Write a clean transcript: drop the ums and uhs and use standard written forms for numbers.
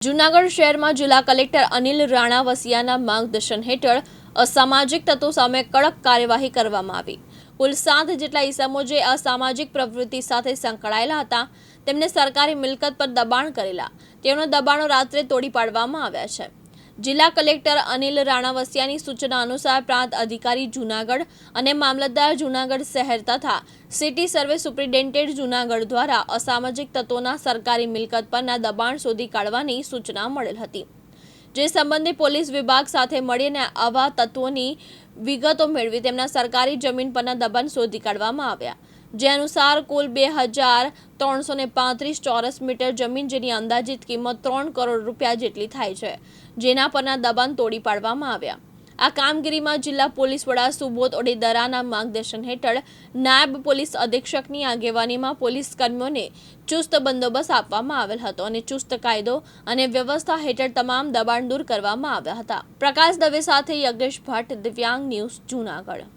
જૂનાગઢ શહેરમાં જિલ્લા કલેક્ટર અનિલ રાણાવસિયાના માર્ગદર્શન હેઠળ અસામાજિક તત્વો સામે કડક કાર્યવાહી કરવામાં આવી। કુલ 7 જેટલા ઇસમો જે અસામાજિક પ્રવૃત્તિ સાથે સંકળાયેલા હતા તેમને સરકારી મિલકત પર દબાણ કરેલા તેઓના દબાણો રાત્રે તોડી પાડવામાં આવ્યા છે। જિલ્લા કલેક્ટર અનિલ રાણાવસિયાની સૂચના અનુસાર પ્રાંત અધિકારી જૂનાગઢ અને મામલતદાર જૂનાગઢ શહેર તથા સિટી સર્વે સુપ્રિન્ટેન્ડન્ટ જૂનાગઢ દ્વારા અસામાજિક તત્વોના સરકારી મિલકત પરના દબાણ શોધી કાઢવાની સૂચના મળેલ હતી, જે સંબંધે પોલીસ વિભાગ સાથે મળીને આવા તત્વોની વિગતો મેળવી તેમના સરકારી જમીન પરના દબાણ શોધી કાઢવામાં આવ્યા। જે અનુસાર કુલ 2335 ચોરસ મીટર જમીન જેની અંદાજિત કિંમત 3 કરોડ રૂપિયા જેટલી થાય છે, જેના પરના દબાણ તોડી પાડવામાં આવ્યા। આ કામગીરીમાં જિલ્લા પોલીસ વડા સુબોધ ઓડેદરાના માર્ગદર્શન હેઠળ નાયબ પોલીસ અધિક્ષકની આગેવાનીમાં પોલીસ કર્મીઓને ચુસ્ત બંદોબસ્ત આપવામાં આવેલ હતો અને ચુસ્ત કાયદો અને વ્યવસ્થા હેઠળ તમામ દબાણ દૂર કરવામાં આવ્યા હતા। પ્રકાશ દવે સાથે યજ્ઞેશ ભટ્ટ, દિવ્યાંગ ન્યૂઝ, જૂનાગઢ।